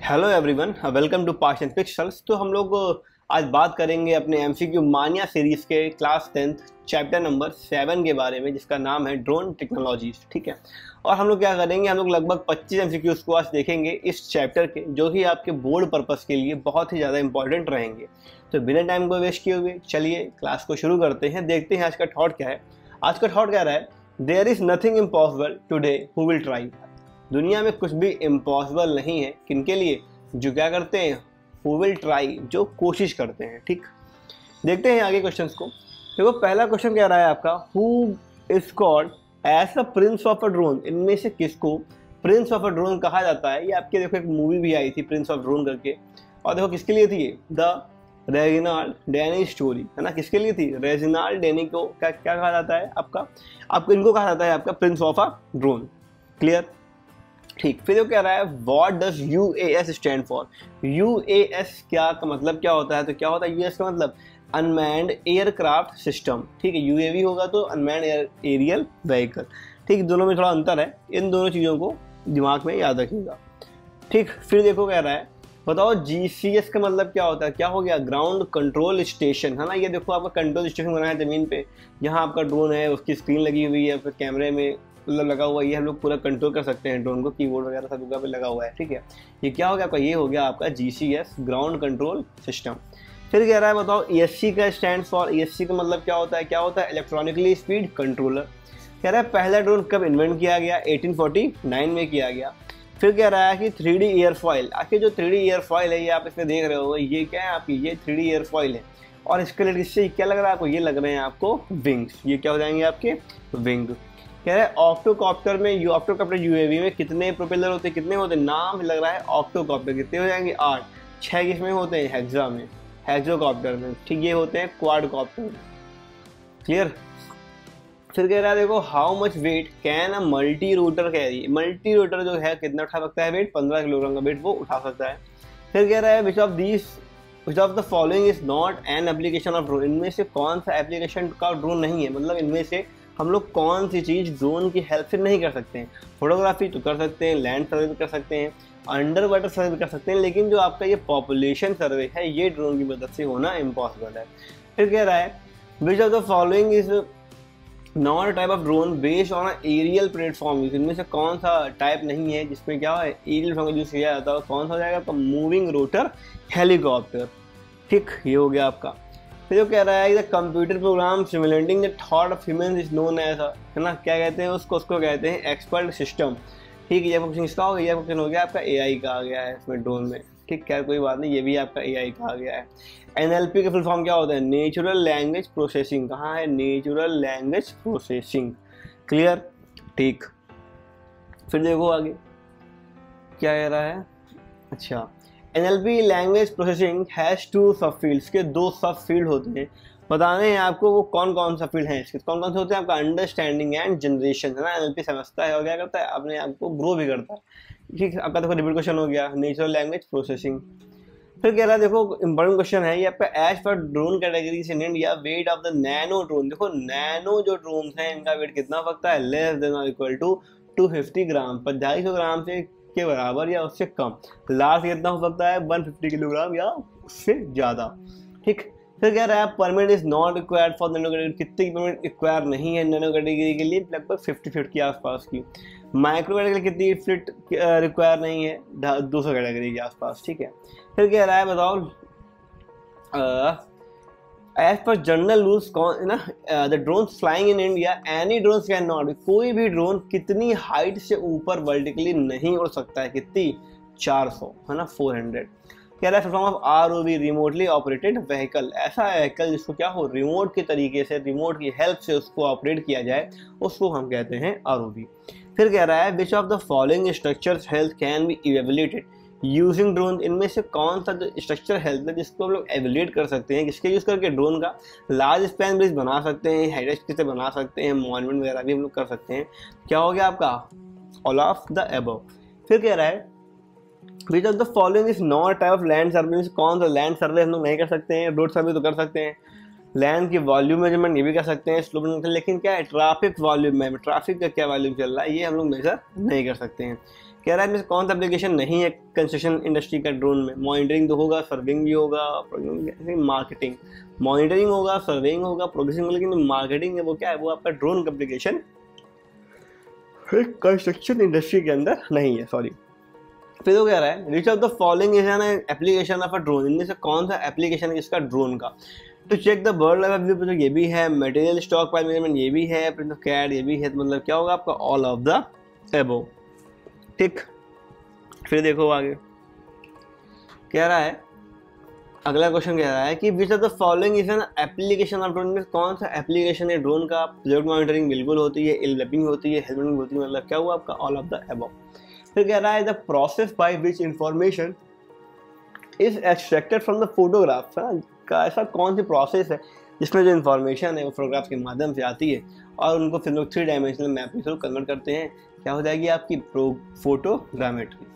Hello everyone, welcome to past and pixels. तो हम लोग आज बात करेंगे अपने एमसीक्यू मानिया सीरीज के क्लास 10th चैप्टर नंबर 7 के बारे में, जिसका नाम है ड्रोन टेक्नोलॉजीज। ठीक है, और हम लोग क्या करेंगे, हम लोग लगभग 25 एमसीक्यूज को आज देखेंगे इस चैप्टर के, जो कि आपके बोर्ड पर्पस के लिए बहुत ही ज़्यादा इंपॉर्टेंट रहेंगे। तो बिना टाइम को वेस्ट किए हुए चलिए क्लास को शुरू करते हैं। देखते हैं आज का थॉट क्या है। आज का थॉट क्या रहा है, there is nothing impossible today who will try. दुनिया में कुछ भी इम्पॉसिबल नहीं है, किनके लिए, जो क्या करते हैं, हु विल ट्राई, जो कोशिश करते हैं। ठीक, देखते हैं आगे क्वेश्चंस को। देखो पहला क्वेश्चन क्या रहा है आपका, who is called as the prince of a drone. इनमें से किसको प्रिंस ऑफ अ ड्रोन कहा जाता है। ये आपके देखो एक मूवी भी आई थी प्रिंस ऑफ ड्रोन करके, और देखो किसके लिए थी, द रेजिनाल्ड डैनी स्टोरी, है ना। किसके लिए थी, रेजिनाल्ड डैनी को क्या क्या कहा जाता है आपका, आपको इनको कहा जाता है आपका Prince of a drone. Clear. ठीक, फिर वो कह रहा है what does UAS stand for. UAS क्या का मतलब क्या होता है, तो क्या होता है UAS का मतलब अनमैन्ड एयरक्राफ्ट सिस्टम। ठीक है, UAV होगा तो अनमैन्ड एरियल व्हीकल। ठीक, दोनों में थोड़ा अंतर है, इन दोनों चीज़ों को दिमाग में याद रखिएगा। ठीक, फिर देखो कह रहा है बताओ GCS का मतलब क्या होता है। क्या हो गया, ग्राउंड कंट्रोल स्टेशन, है ना। ये देखो आपका कंट्रोल स्टेशन बना है ज़मीन पे, यहाँ आपका ड्रोन है, उसकी स्क्रीन लगी हुई है, फिर कैमरे में मतलब लगा हुआ है, ये हम लोग पूरा कंट्रोल कर सकते हैं ड्रोन को, कीबोर्ड वगैरह सब जगह पे लगा हुआ है। ठीक है, ये क्या हो गया आपका, ये हो गया आपका GCS ग्राउंड कंट्रोल सिस्टम। फिर कह रहा है बताओ ESC का स्टैंड फॉर। ESC का मतलब क्या होता है, क्या होता है इलेक्ट्रॉनिकली स्पीड कंट्रोलर। कह रहा है पहला ड्रोन कब इन्वेंट किया गया, 1849 में किया गया। फिर कह रहा है कि 3D एयरफॉइल। आखिर जो 3D एयरफॉइल है, ये आप इसमें देख रहे हो, ये क्या है आपकी, ये 3D एयरफॉइल है, और इसके लिए इससे क्या लग रहा है आपको, ये लग रहे हैं आपको विंग्स। ये क्या हो जाएंगे आपके विंग। कह रहे हैं ऑक्टोकॉप्टर में, ऑक्टोकॉप्टर UAV में कितने प्रोपेलर होते हैं, कितने होते हैं, नाम लग रहा है ऑक्टोकॉप्टर, कितने हो जाएंगे 8। 6 किसमें होते हैं, हेक्सा में, हेक्सोकॉप्टर में। ठीक, ये होते हैं क्वाडकॉप्टर। क्लियर। फिर कह रहा है देखो how much weight can a multi rotor carry. Multi rotor जो है कितना उठा सकता है वेट, 15 किलोग्राम का वेट वो उठा सकता है। फिर कह रहा है which of the following is not an application of drone. इनमें से कौन सा एप्लीकेशन का ड्रोन नहीं है, मतलब इनमें से हम लोग कौन सी चीज़ ड्रोन की हेल्प से नहीं कर सकते हैं। फोटोग्राफी तो कर सकते हैं, लैंड सर्वे भी कर सकते हैं, अंडर वाटर सर्वे भी कर सकते हैं, लेकिन जो आपका ये पॉपुलेशन सर्वे है, ये ड्रोन की मदद से होना इम्पॉसिबल है। फिर कह रहा है which of the following is not type of drone based on aerial platform use. इनमें से कौन सा टाइप नहीं है जिसमें क्या है एरियल प्लेटफॉर्म यूज किया जाता है, कौन सा हो जाएगा आपका मूविंग रोटर हेलीकॉप्टर। ठीक, ये हो गया आपका। फिर जो कह रहा है computer program simulating the thought of human is known as, है ना, क्या कहते हैं उसको कहते हैं एक्सपर्ट सिस्टम। ठीक है, ये क्वेश्चन इसका हो गया, ये क्वेश्चन हो गया आपका AI का आ गया है इसमें ड्रोन में। ठीक, क्या कोई बात नहीं, ये भी आपका AI का आ गया है। NLP का फुल फॉर्म क्या होता है, नेचुरल लैंग्वेज प्रोसेसिंग। कहाँ है, नेचुरल लैंग्वेज प्रोसेसिंग। क्लियर। ठीक, फिर देखो आगे क्या कह रहा है। अच्छा, NLP लैंग्वेज प्रोसेसिंग हैज़ 2 सब फील्ड्स के 2 सब फील्ड होते हैं। बताने हैं आपको वो कौन कौन सा फील्ड है इसके, कौन कौन से होते हैं आपका, अंडरस्टैंडिंग एंड जनरेशन, है ना। NLP समझता है और क्या करता है, अपने आप को ग्रो भी करता है। ठीक, आपका देखो रिपीट क्वेश्चन हो गया, नेचुरल लैंग्वेज प्रोसेसिंग। फिर कह रहा है देखो इंपॉर्टेंट क्वेश्चन है ये आपका, as per drone categories in India weight of the nano drone. देखो नैनो जो ड्रोन है इनका वेट कितना सकता है, लेस देन और इक्वल टू 250 ग्राम, 250 ग्राम से के बराबर या उससे कम। लार्ज कितना हो सकता है, 150 किलोग्राम या उससे ज़्यादा। ठीक, फिर कह रहा है permit is not required for nano category. कितनी परमिट रिक्वायर नहीं है नैनो कैटेगरी के लिए, लगभग 50 के आसपास की। माइक्रो कैटेगरी कितनी फिट रिक्वायर नहीं है, 200 कैटेगरी के आसपास। ठीक है, फिर कह रहा है बताओ एज पर जनरल रूल्स कौन ना, the drone flying in India any drone can not, कोई भी ड्रोन कितनी हाइट से ऊपर वर्टिकली नहीं उड़ सकता है, कितनी, 400, है ना, 400। कह रहा है form of ROV remotely operated vehicle. ऐसा व्हीकल जिसको क्या हो, रिमोट के तरीके से, रिमोट की हेल्प से उसको ऑपरेट किया जाए, उसको हम कहते हैं ROV। फिर कह रहा है which of the following structures health can be evaluated using drone. इनमें से कौन सा जो स्ट्रक्चर हेल्थ है जिसको हम लोग एवेल्युएट कर सकते हैं, किसके यूज़ करके, ड्रोन का। लार्ज स्पैन ब्रिज बना सकते हैं, हेरिटेज से बना सकते हैं, मॉन्यूमेंट वगैरह भी हम लोग कर सकते हैं। क्या हो गया आपका, ऑल ऑफ द अबव। फिर कह रहा है which of the following is not type of land survey. कौन सा लैंड सर्वे हम लोग नहीं कर सकते हैं, रोड सर्वे तो कर सकते हैं, लैंड की वॉल्यूम मेजरमेंट ये भी कर सकते हैं, स्लोप, लेकिन क्या है ट्रैफिक वॉल्यूम में, ट्रैफिक का क्या वॉल्यूम चल रहा है, ये हम लोग मेजर नहीं कर सकते हैं। कह रहा है इसमें कौन सा एप्लीकेशन नहीं है कंस्ट्रक्शन इंडस्ट्री का ड्रोन में? मॉनिटरिंग तो होगा, सर्विंग भी होगा, मार्केटिंग। मॉनिटरिंग होगा, सर्विंग होगा, प्रोग्रेसिंग, लेकिन मार्केटिंग है वो क्या है, वो आपका ड्रोन का एप्लीकेशन कंस्ट्रक्शन इंडस्ट्री के अंदर नहीं है, सॉरी। फिर वो कह रहा है which of the following is an application of a drone, इनमें से कौन सा एप्लीकेशन है इसका ड्रोन का? तो check the bird life view, तो ये भी है, मटेरियल स्टॉक फाइल मैनेजमेंट ये भी है, फिर तो कैड ये भी है, तो मतलब क्या होगा आपका ऑल ऑफ द एबोव। ठीक, फिर देखो आगे कह रहा है, अगला क्वेश्चन कह रहा है कि विच of the following is an application of drone, में कौन सा एप्लीकेशन है ड्रोन का? प्रोजेक्ट मॉनिटरिंग बिल्कुल होती है, इलवेपिंग होती है, हेल्मेटिंग होती है, मतलब क्या हुआ आपका ऑल ऑफ द अबव। फिर कह रहा है the process by which information is extracted from the photograph, का ऐसा कौन सी प्रोसेस है जिसमें जो इन्फॉर्मेशन है वो फोटोग्राफ के माध्यम से आती है और उनको फिर लोग 3 डायमेंशनल मैप के थ्रू कन्वर्ट करते हैं, क्या हो जाएगी आपकी फोटोग्रामेट्री।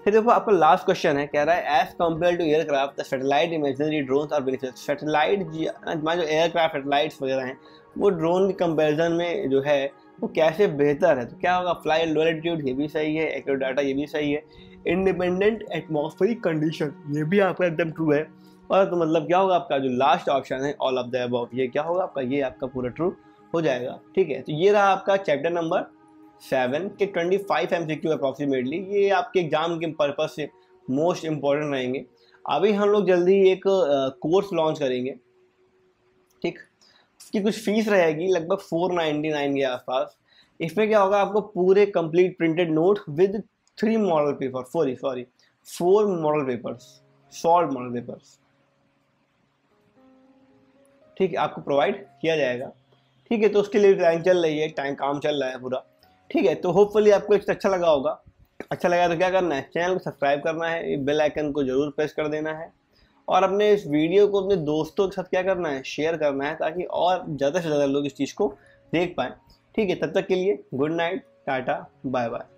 फिर देखो आपका लास्ट क्वेश्चन है, कह रहा है as compare to aircraft the satellite imaginary drones are beneficial. Satellite जो एयरक्राफ्ट सैटेलाइट्स वगैरह हैं वो ड्रोन के कंपैरिजन में जो है वो कैसे बेहतर है? तो क्या होगा, फ्लाई लो एल्टीट्यूड ये भी सही है, एक्यूरेट डाटा ये भी सही है, इंडिपेंडेंट एटमॉस्फेरिक कंडीशन ये भी आपका एकदम ट्रू है, और तो मतलब क्या होगा आपका जो लास्ट ऑप्शन है ऑल ऑफ द अबव, ये क्या होगा आपका, ये आपका पूरा ट्रू हो जाएगा। ठीक है, तो ये रहा आपका चैप्टर नंबर 7 के 25 MCQ अप्रॉक्सीमेटली, ये आपके एग्जाम के पर्पज से मोस्ट इम्पॉर्टेंट रहेंगे। अभी हम लोग जल्दी एक कोर्स लॉन्च करेंगे, ठीक, इसकी कुछ फीस रहेगी लगभग 499 के आसपास। इसमें क्या होगा, आपको पूरे complete printed note with 3 model paper, 4 model papers, solve model papers, ठीक है, आपको प्रोवाइड किया जाएगा। ठीक है, तो उसके लिए टाइम चल रही है, टाइम काम चल रहा है पूरा। ठीक है, तो होपफुली आपको अच्छा लगा होगा। अच्छा लगा तो क्या करना है, चैनल को सब्सक्राइब करना है, बेल आइकन को जरूर प्रेस कर देना है, और अपने इस वीडियो को अपने दोस्तों के साथ क्या करना है, शेयर करना है, ताकि और ज़्यादा से ज़्यादा लोग इस चीज़ को देख पाएँ। ठीक है, तब तक के लिए good night, tata, bye bye.